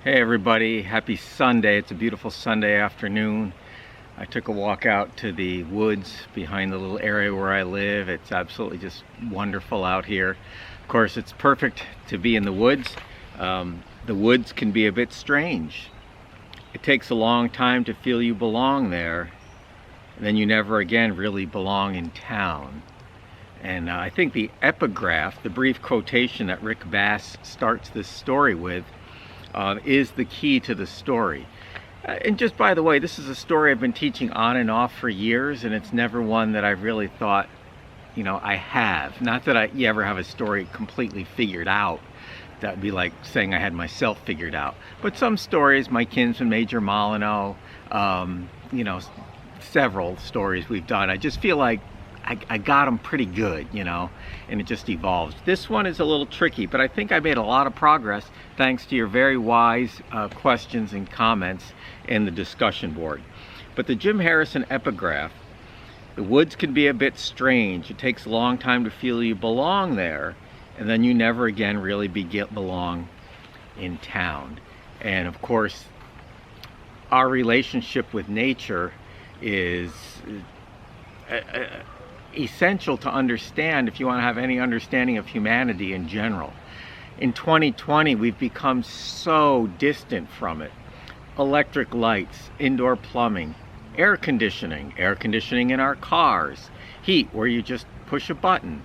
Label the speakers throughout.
Speaker 1: Hey everybody, happy Sunday. It's a beautiful Sunday afternoon. I took a walk out to the woods behind the little area where I live. It's absolutely just wonderful out here. Of course, it's perfect to be in the woods. The woods can be a bit strange. It takes a long time to feel you belong there, and then you never again really belong in town. And I think the epigraph, the brief quotation that Rick Bass starts this story with, is the key to the story. And just by the way, this is a story I've been teaching on and off for years, and it's never one that I've really thought, I have. Not that you ever have a story completely figured out. That would be like saying I had myself figured out. But some stories, my kinsman Major Molyneux, several stories we've done, I just feel like I got them pretty good, and it just evolves. This one is a little tricky, but I think I made a lot of progress thanks to your very wise questions and comments in the discussion board. But the Jim Harrison epigraph, the woods can be a bit strange. It takes a long time to feel you belong there, and then you never again really belong in town. And of course, our relationship with nature is essential to understand if you want to have any understanding of humanity in general. In 2020, we've become so distant from it. Electric lights, indoor plumbing, air conditioning in our cars, heat where you just push a button,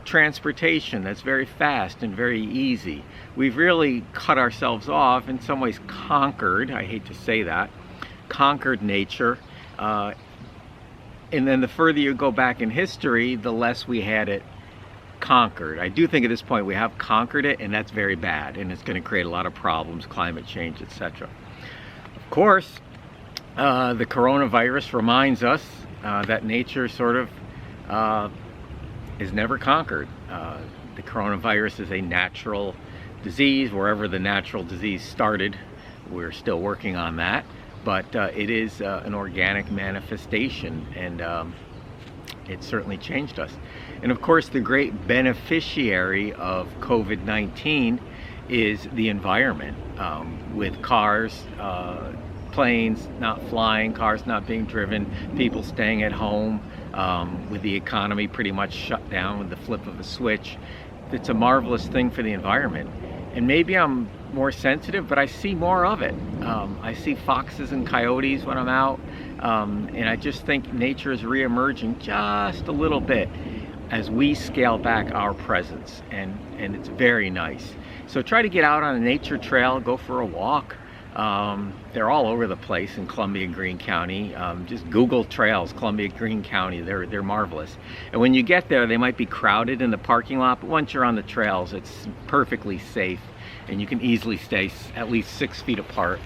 Speaker 1: transportation that's very fast and very easy. We've really cut ourselves off, in some ways conquered, I hate to say that, conquered nature. And then the further you go back in history, the less we had it conquered. I do think at this point we have conquered it, and that's very bad, and it's going to create a lot of problems, climate change, etc. Of course, the coronavirus reminds us that nature sort of is never conquered. The coronavirus is a natural disease. Wherever the natural disease started, we're still working on that. But it is an organic manifestation, and it certainly changed us. And of course, the great beneficiary of COVID-19 is the environment, with cars, planes not flying, cars not being driven, people staying at home, with the economy pretty much shut down with the flip of a switch. It's a marvelous thing for the environment. And maybe I'm more sensitive, but I see more of it. I see foxes and coyotes when I'm out, and I just think nature is re-emerging just a little bit as we scale back our presence, and it's very nice. So try to get out on a nature trail, go for a walk. They're all over the place in Columbia and Greene County. Just Google trails, Columbia, Greene County. They're marvelous. And when you get there, they might be crowded in the parking lot, but once you're on the trails, it's perfectly safe, and you can easily stay at least 6 feet apart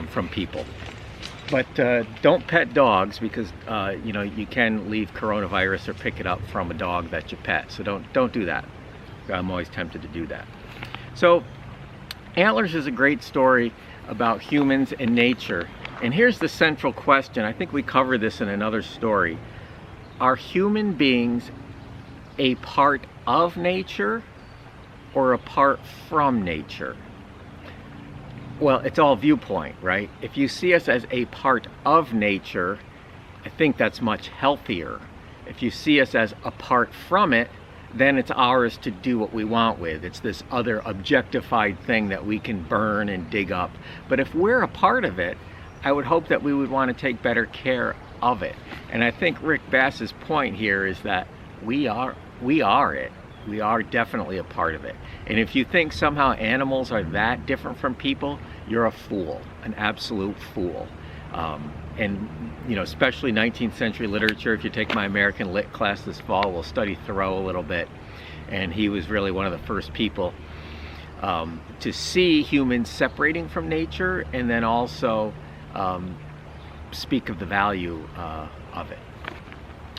Speaker 1: from people. But don't pet dogs, because you can leave coronavirus or pick it up from a dog that you pet. So don't do that. I'm always tempted to do that. So Antlers is a great story about humans and nature. And here's the central question. I think we covered this in another story. Are human beings a part of nature or apart from nature? Well, it's all viewpoint, right? If you see us as a part of nature, I think that's much healthier. If you see us as apart from it, then it's ours to do what we want with. It's this other objectified thing that we can burn and dig up. But if we're a part of it, I would hope that we would want to take better care of it. And I think Rick Bass's point here is that we are it. We are definitely a part of it. And if you think somehow animals are that different from people, you're a fool, an absolute fool. And especially 19th century literature. If you take my American Lit class this fall, we'll study Thoreau a little bit. And he was really one of the first people to see humans separating from nature, and then also speak of the value of it.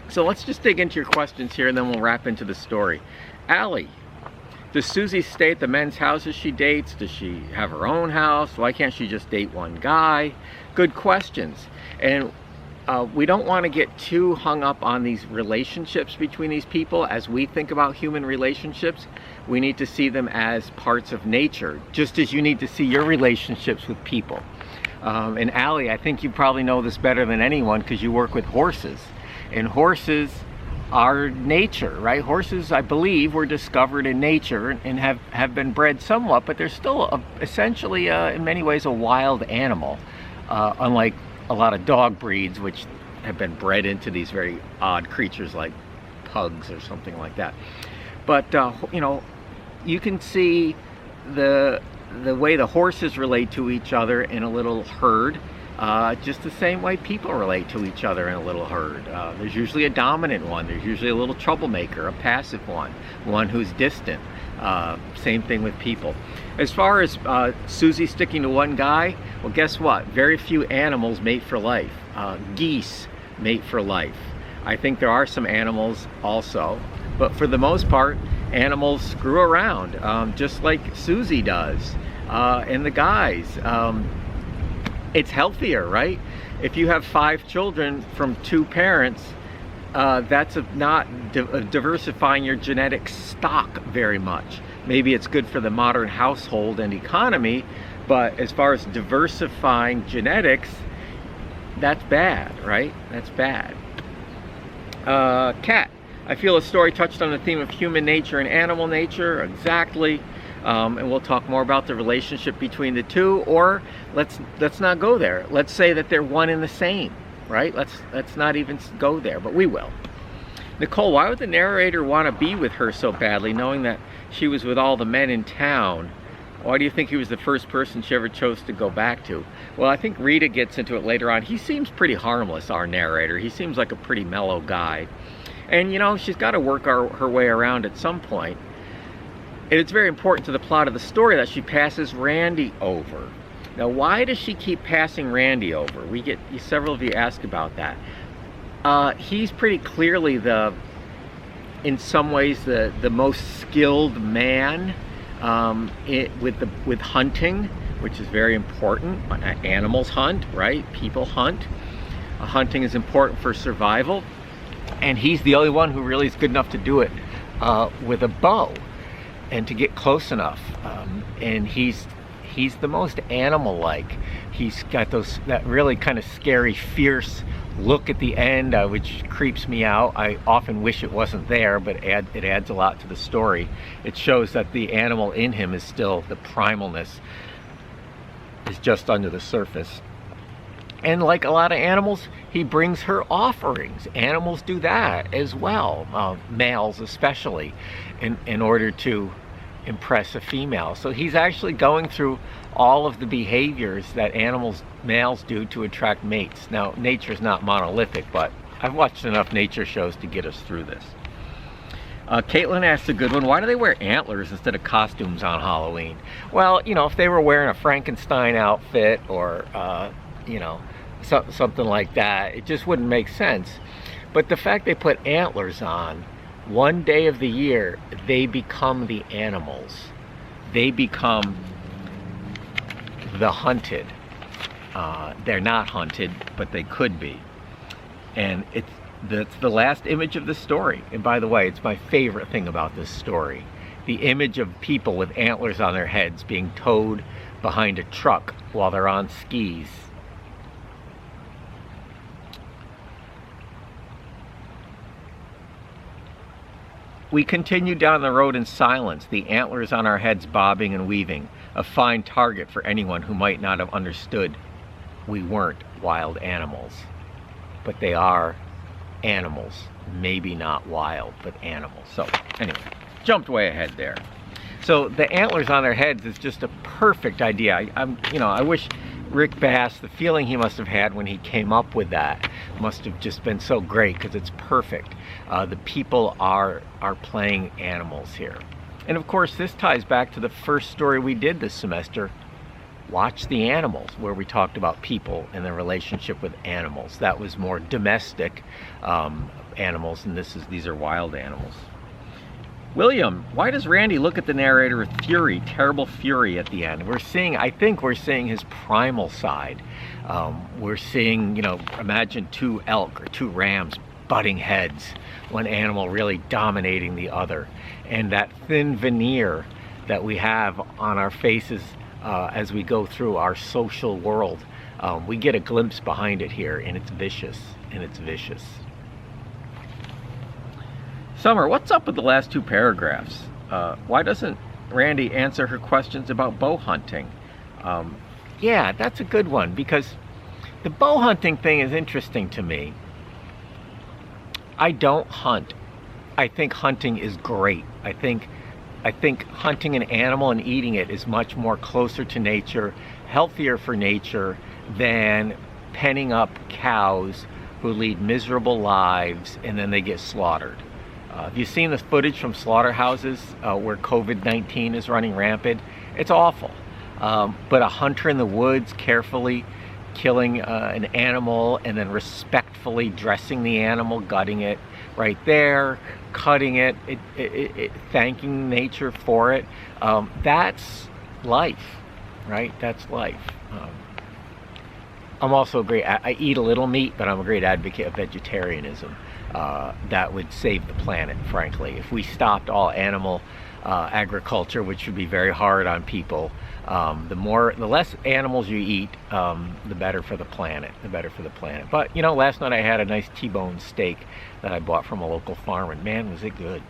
Speaker 1: So let's just dig into your questions here, and then we'll wrap into the story. Allie, does Susie stay at the men's houses she dates? Does she have her own house? Why can't she just date one guy? Good questions. And we don't want to get too hung up on these relationships between these people as we think about human relationships, We need to see them as parts of nature, just as you need to see your relationships with people. And Allie, I think you probably know this better than anyone because you work with horses. And horses are nature, right? Horses, I believe, were discovered in nature and have been bred somewhat, but they're still essentially, in many ways, a wild animal, unlike a lot of dog breeds, which have been bred into these very odd creatures like pugs or something like that. But, you know, you can see the way the horses relate to each other in a little herd, just the same way people relate to each other in a little herd. There's usually a dominant one, there's usually a little troublemaker, a passive one who's distant. Same thing with people. As far as Susie sticking to one guy, well, guess what? Very few animals mate for life. Geese mate for life. I think there are some animals also, but for the most part, animals screw around, just like Susie does, and the guys. It's healthier, right? If you have 5 children from 2 parents, that's not diversifying your genetic stock very much. Maybe it's good for the modern household and economy, but as far as diversifying genetics, that's bad, right? That's bad. Cat. I feel a story touched on the theme of human nature and animal nature. Exactly. And we'll talk more about the relationship between the two, or let's not go there. Let's say that they're one and the same, right? Let's not even go there, but we will. Nicole, why would the narrator want to be with her so badly, knowing that she was with all the men in town? Why do you think he was the first person she ever chose to go back to? Well, I think Rita gets into it later on. He seems pretty harmless, our narrator. He seems like a pretty mellow guy. And, you know, she's got to work her way around at some point. And it's very important to the plot of the story that she passes Randy over. Now, why does she keep passing Randy over? We get several of you ask about that. He's pretty clearly in some ways the most skilled man with hunting, which is very important. Animals hunt, right? People hunt. Hunting is important for survival. And he's the only one who really is good enough to do it with a bow and to get close enough. And he's the most animal-like. He's got that really kind of scary, fierce look at the end, which creeps me out. I often wish it wasn't there, but it adds a lot to the story. It shows that the animal in him is still, the primalness is just under the surface. And like a lot of animals, he brings her offerings. Animals do that as well, males especially, in order to impress a female. So he's actually going through all of the behaviors that males do to attract mates. Now, nature's not monolithic, but I've watched enough nature shows to get us through this. Caitlin asked a good one. Why do they wear antlers instead of costumes on Halloween? Well, you know, if they were wearing a Frankenstein outfit or, you know, something like that, it just wouldn't make sense. But the fact they put antlers on, one day of the year, they become the animals. They become the hunted. They're not hunted, but they could be. And that's the last image of the story. And by the way, it's my favorite thing about this story. The image of people with antlers on their heads being towed behind a truck while they're on skis. We continued down the road in silence, the antlers on our heads bobbing and weaving, a fine target for anyone who might not have understood we weren't wild animals. But they are animals. Maybe not wild, but animals. So, anyway, jumped way ahead there. So the antlers on their heads is just a perfect idea. I wish Rick Bass, the feeling he must have had when he came up with that must have just been so great, because it's perfect. The people are playing animals here. And of course, this ties back to the first story we did this semester, Watch the Animals, where we talked about people and their relationship with animals. That was more domestic animals, and these are wild animals. William, why does Randy look at the narrator with fury, terrible fury at the end? I think we're seeing his primal side. We're seeing, imagine 2 elk or 2 rams butting heads, one animal really dominating the other. And that thin veneer that we have on our faces as we go through our social world, we get a glimpse behind it here, and it's vicious, and it's vicious. Summer, what's up with the last two paragraphs? Why doesn't Randy answer her questions about bow hunting? Yeah, that's a good one, because the bow hunting thing is interesting to me. I don't hunt. I think hunting is great. I think hunting an animal and eating it is much more closer to nature, healthier for nature than penning up cows who lead miserable lives and then they get slaughtered. Have you seen the footage from slaughterhouses where COVID-19 is running rampant? It's awful. But a hunter in the woods carefully killing an animal and then respectfully dressing the animal, gutting it right there, cutting it, thanking nature for it, that's life, right? That's life. I'm also I eat a little meat, but I'm a great advocate of vegetarianism. That would save the planet, frankly. If we stopped all animal agriculture, which would be very hard on people, the less animals you eat, the better for the planet, But, you know, last night I had a nice T-bone steak that I bought from a local farm, and man, was it good.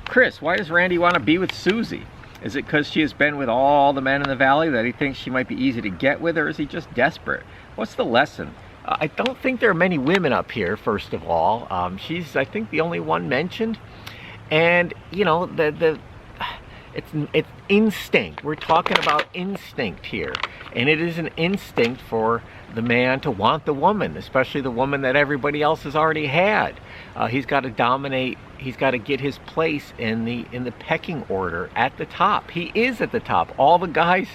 Speaker 1: Chris, why does Randy want to be with Susie? Is it because she has been with all the men in the valley that he thinks she might be easy to get with, or is he just desperate? What's the lesson? I don't think there are many women up here, first of all. She's, I think, the only one mentioned. And, you know, it's instinct. We're talking about instinct here. And it is an instinct for the man to want the woman, especially the woman that everybody else has already had. He's got to dominate. He's got to get his place in the pecking order at the top. He is at the top. All the guys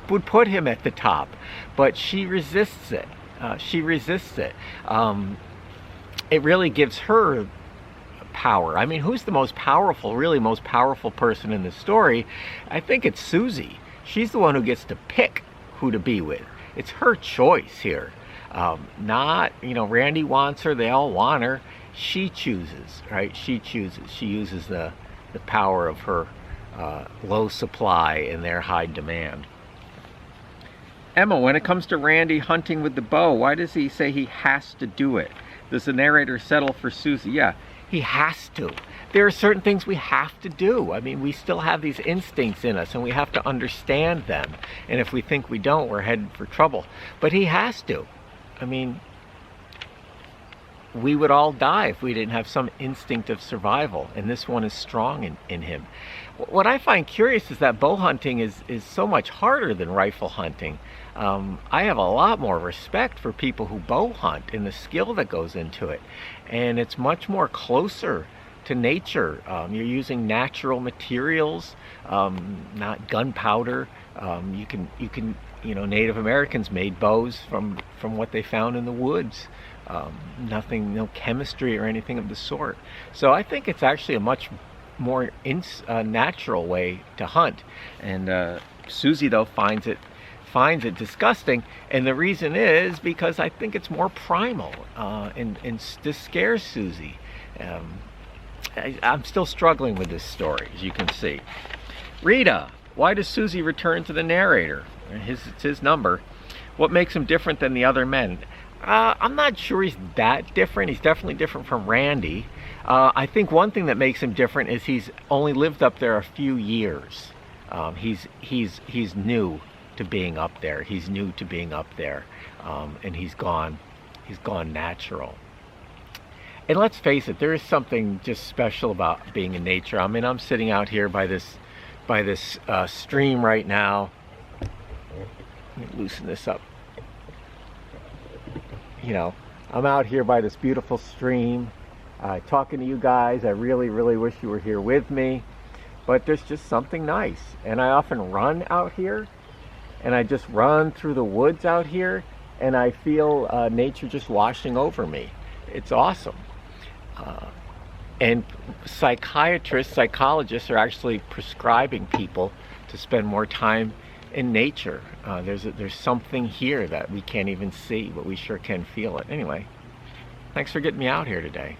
Speaker 1: would put him at the top, but she resists it. It really gives her power. I mean, who's the most powerful person in this story? I think it's Susie. She's the one who gets to pick who to be with. It's her choice here. Not, you know, Randy wants her, they all want her. She chooses, right? She chooses. She uses the power of her low supply and their high demand. Emma, when it comes to Randy hunting with the bow, why does he say he has to do it? Does the narrator settle for Susie? Yeah, he has to. There are certain things we have to do. I mean, we still have these instincts in us and we have to understand them. And if we think we don't, we're headed for trouble. But he has to. I mean, we would all die if we didn't have some instinct of survival. And this one is strong in him. What I find curious is that bow hunting is so much harder than rifle hunting. I have a lot more respect for people who bow hunt and the skill that goes into it. And it's much more closer to nature. You're using natural materials, not gunpowder. You can, you know, Native Americans made bows from what they found in the woods. Nothing, no chemistry or anything of the sort. So I think it's actually a much more natural way to hunt. And Susie, though, finds it disgusting, and the reason is because I think it's more primal, and this scares Susie. I'm still struggling with this story, as you can see. Rita, why does Susie return to the narrator? It's his number. What makes him different than the other men? I'm not sure he's that different. He's definitely different from Randy. I think one thing that makes him different is he's only lived up there a few years. He's new to being up there. He's new to being up there, and he's gone natural. And let's face it, there is something just special about being in nature. I mean, I'm sitting out here by this stream right now. Let me loosen this up. You know, I'm out here by this beautiful stream, talking to you guys. I really, really wish you were here with me, but there's just something nice. And I often run out here, and I just run through the woods out here, and I feel nature just washing over me. It's awesome. And psychologists are actually prescribing people to spend more time in nature. There's something here that we can't even see, but we sure can feel it. Anyway, Thanks for getting me out here today.